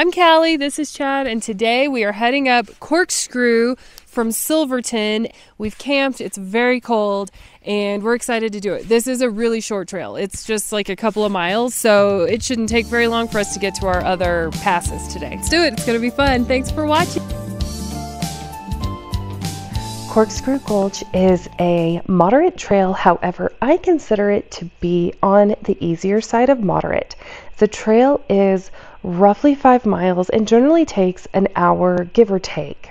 I'm Callie, this is Chad, and today we are heading up Corkscrew from Silverton. We've camped, it's very cold, and we're excited to do it. This is a really short trail. It's just like a couple of miles, so it shouldn't take very long for us to get to our other passes today. Let's do it, it's gonna be fun. Thanks for watching. Corkscrew Gulch is a moderate trail, however, I consider it to be on the easier side of moderate. The trail is roughly 5 miles and generally takes an hour, give or take.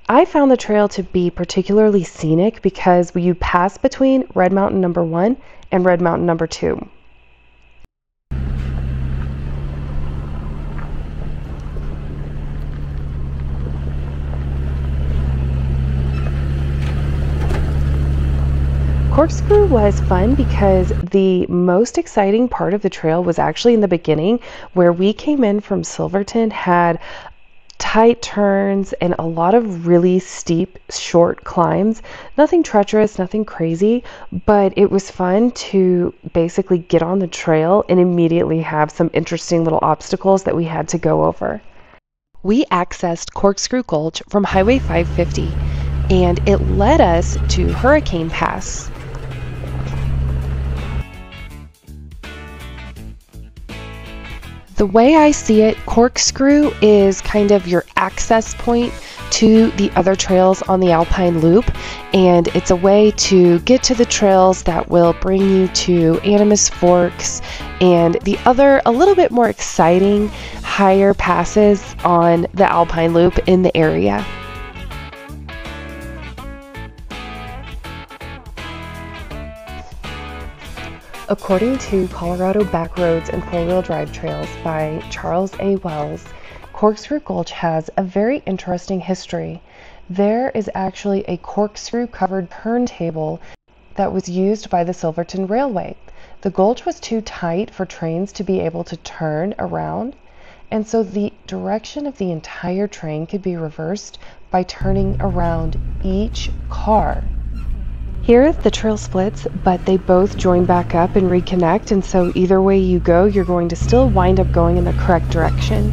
I found the trail to be particularly scenic because you pass between Red Mountain number 1 and Red Mountain number 2. Corkscrew was fun because the most exciting part of the trail was actually in the beginning, where we came in from Silverton, had tight turns and a lot of really steep, short climbs. Nothing treacherous, nothing crazy, but it was fun to basically get on the trail and immediately have some interesting little obstacles that we had to go over. We accessed Corkscrew Gulch from Highway 550, and it led us to Hurricane Pass. The way I see it, Corkscrew is kind of your access point to the other trails on the Alpine Loop, and it's a way to get to the trails that will bring you to Animas Forks and the other, a little bit more exciting, higher passes on the Alpine Loop in the area. According to Colorado Backroads and Four-Wheel Drive Trails by Charles A. Wells, Corkscrew Gulch has a very interesting history. There is actually a corkscrew-covered turntable that was used by the Silverton Railway. The gulch was too tight for trains to be able to turn around, and so the direction of the entire train could be reversed by turning around each car. Here the trail splits, but they both join back up and reconnect, and so either way you go, you're going to still wind up going in the correct direction.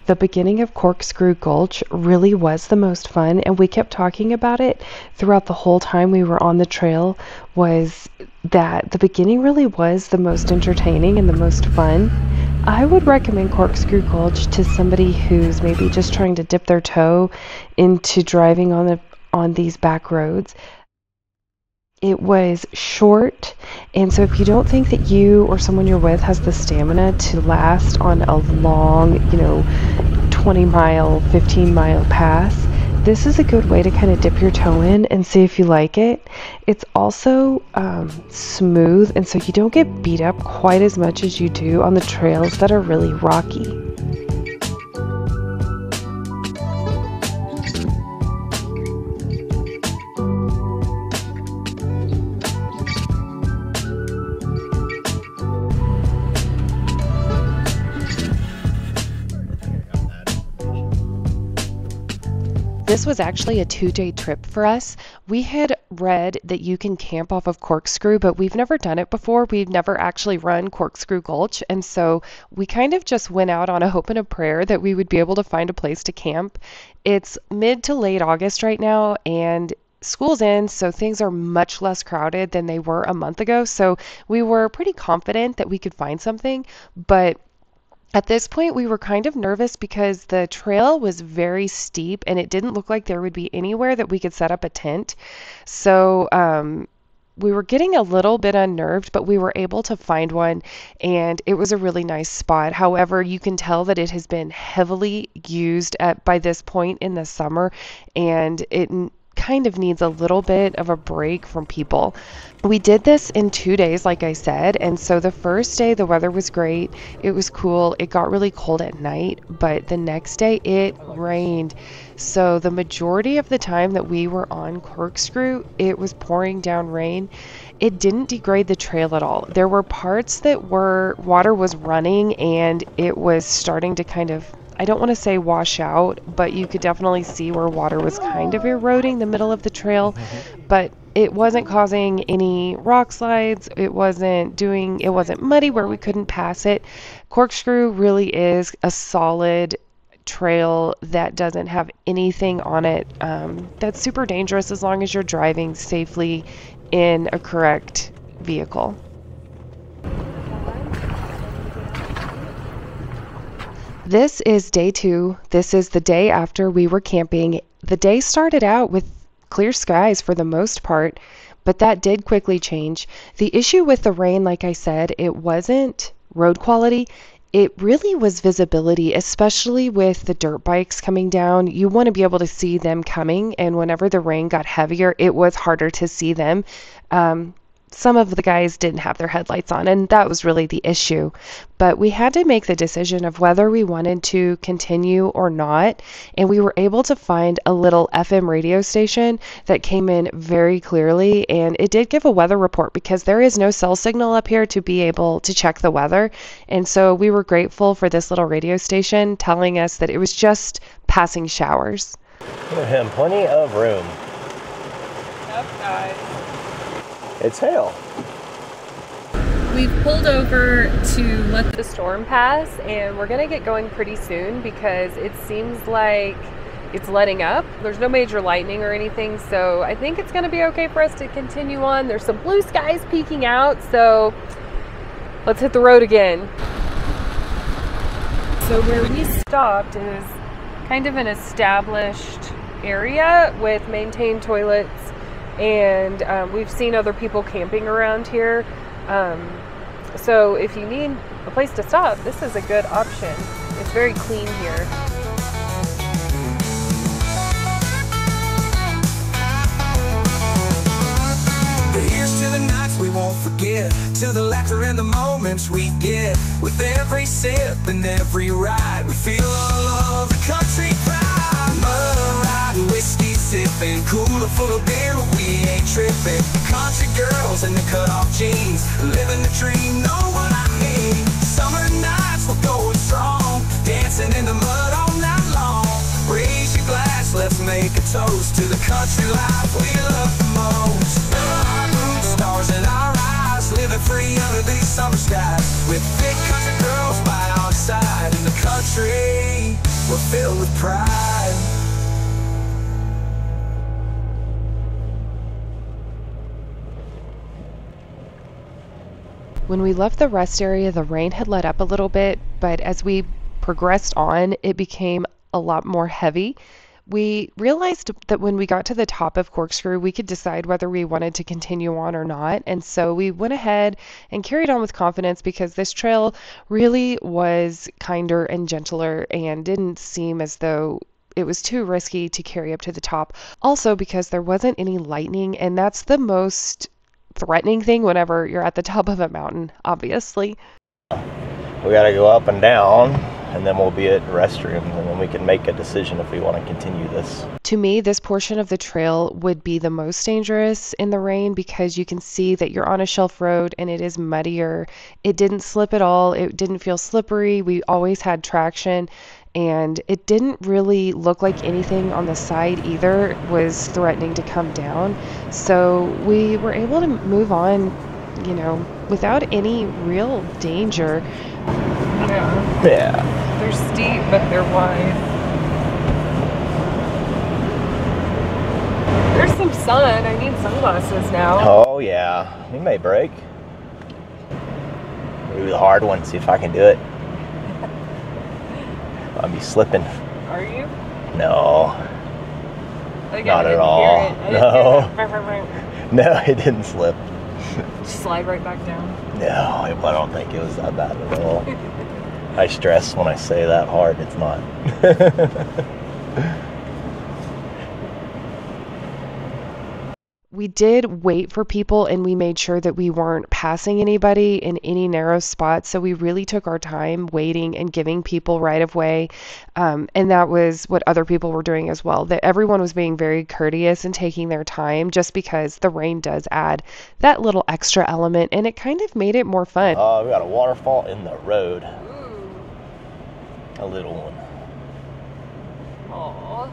The beginning of Corkscrew Gulch really was the most fun, and we kept talking about it throughout the whole time we were on the trail, was that the beginning really was the most entertaining and the most fun. I would recommend Corkscrew Gulch to somebody who's maybe just trying to dip their toe into driving on these back roads. It was short, and so if you don't think that you or someone you're with has the stamina to last on a long, 20-mile, 15-mile pass, this is a good way to kind of dip your toe in and see if you like it. It's also smooth, and so you don't get beat up quite as much as you do on the trails that are really rocky. This was actually a 2-day trip for us. We had read that you can camp off of Corkscrew, but we've never done it before. We've never actually run Corkscrew Gulch, and so we kind of just went out on a hope and a prayer that we would be able to find a place to camp. It's mid to late August right now, and school's in, so things are much less crowded than they were a month ago, so we were pretty confident that we could find something, but at this point, we were kind of nervous because the trail was very steep and it didn't look like there would be anywhere that we could set up a tent. So we were getting a little bit unnerved, but we were able to find one, and it was a really nice spot. However, you can tell that it has been heavily used by this point in the summer, and it kind of needs a little bit of a break from people. We did this in 2 days, like I said, and so the first day the weather was great. It was cool. It got really cold at night, but the next day it rained. So the majority of the time that we were on Corkscrew, it was pouring down rain. It didn't degrade the trail at all. There were parts that water was running and it was starting to kind of, I don't want to say wash out, but you could definitely see where water was kind of eroding the middle of the trail, but it wasn't causing any rock slides. It wasn't muddy where we couldn't pass it. Corkscrew really is a solid trail that doesn't have anything on it that's super dangerous as long as you're driving safely in a correct vehicle. This is day 2. This is the day after we were camping. The day started out with clear skies for the most part, but that did quickly change. The issue with the rain, like I said, it wasn't road quality. It really was visibility, especially with the dirt bikes coming down. You want to be able to see them coming, and whenever the rain got heavier, it was harder to see them. Some of the guys didn't have their headlights on, and that was really the issue. But we had to make the decision of whether we wanted to continue or not, and we were able to find a little FM radio station that came in very clearly, and it did give a weather report because there is no cell signal up here to be able to check the weather. And so we were grateful for this little radio station telling us that it was just passing showers. Give him plenty of room. Yep, guys. It's hail. We've pulled over to let the storm pass, and we're gonna get going pretty soon because it seems like it's letting up. There's no major lightning or anything, so I think it's gonna be okay for us to continue on. There's some blue skies peeking out, so let's hit the road again. So where we stopped is kind of an established area with maintained toilets, and we've seen other people camping around here. So if you need a place to stop, this is a good option. It's very clean here. Here's to the nights we won't forget, to the laughter and the moments we get. With every sip and every ride, we feel all of the country pride. Mud riding, whiskey sipping, cooler full of beer, but we ain't tripping. Country girls in the cut-off jeans, living the dream, know what I mean. Summer nights we're going strong, dancing in the mud all night long. Raise your glass, let's make a toast to the country life we love the most. Stars in our eyes, living free under these summer skies. With big country girls by our side, in the country we're filled with pride. When we left the rest area, the rain had let up a little bit, but as we progressed on, it became a lot more heavy. We realized that when we got to the top of Corkscrew, we could decide whether we wanted to continue on or not. And so we went ahead and carried on with confidence because this trail really was kinder and gentler and didn't seem as though it was too risky to carry up to the top. Also because there wasn't any lightning, and that's the most threatening thing whenever you're at the top of a mountain, obviously. We gotta go up and down, and then we'll be at restrooms, and then we can make a decision if we want to continue this. To me, this portion of the trail would be the most dangerous in the rain because you can see that you're on a shelf road and it is muddier. It didn't slip at all. It didn't feel slippery. We always had traction, and it didn't really look like anything on the side either was threatening to come down. So we were able to move on, you know, without any real danger. Yeah. They're steep, but they're wide. There's some sun. I need sunglasses now. Oh yeah, we may break. Do the hard one, see if I can do it. I'll be slipping. Are you? No. Like, not at all. No. No, it didn't slip. Slide right back down. No, I don't think it was that bad at all. I stress when I say that hard, it's not. We did wait for people, and we made sure that we weren't passing anybody in any narrow spots. So we really took our time waiting and giving people right of way. And that was what other people were doing as well. That everyone was being very courteous and taking their time, just because the rain does add that little extra element, and it kind of made it more fun. We got a waterfall in the road. A little one. Aww.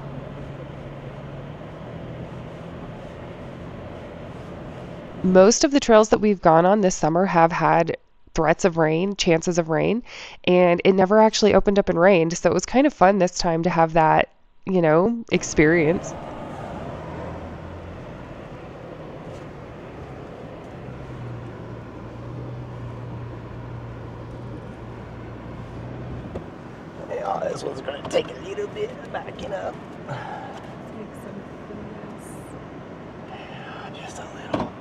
Most of the trails that we've gone on this summer have had threats of rain, chances of rain, and it never actually opened up and rained. So it was kind of fun this time to have that, you know, experience. Yeah, this one's gonna take a little bit of backing up. Just a little.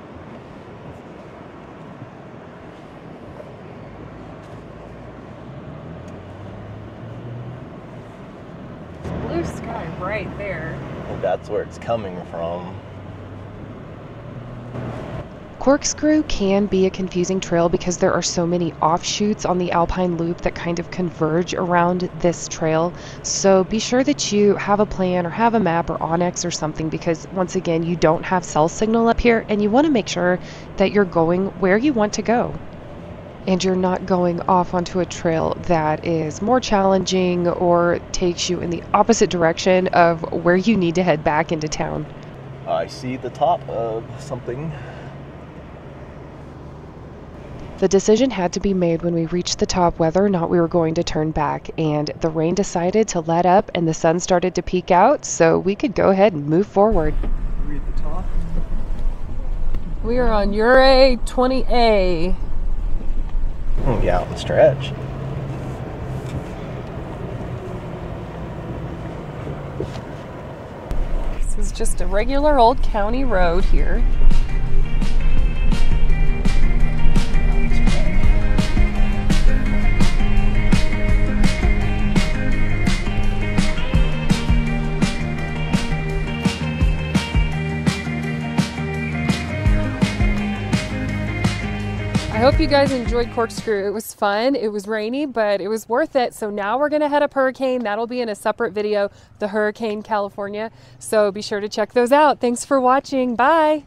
Blue sky right there. I think that's where it's coming from. Corkscrew can be a confusing trail because there are so many offshoots on the Alpine Loop that kind of converge around this trail. So be sure that you have a plan or have a map or Onyx or something, because once again, you don't have cell signal up here, and you want to make sure that you're going where you want to go. And you're not going off onto a trail that is more challenging or takes you in the opposite direction of where you need to head back into town. I see the top of something. The decision had to be made when we reached the top whether or not we were going to turn back, and the rain decided to let up and the sun started to peek out, so we could go ahead and move forward. Are we at the top? We are on Ure 20A. Yeah, on the stretch. This is just a regular old county road here. I hope you guys enjoyed Corkscrew. It was fun. It was rainy, but it was worth it. So now we're going to head up Hurricane. That'll be in a separate video, the Hurricane California. So be sure to check those out. Thanks for watching. Bye.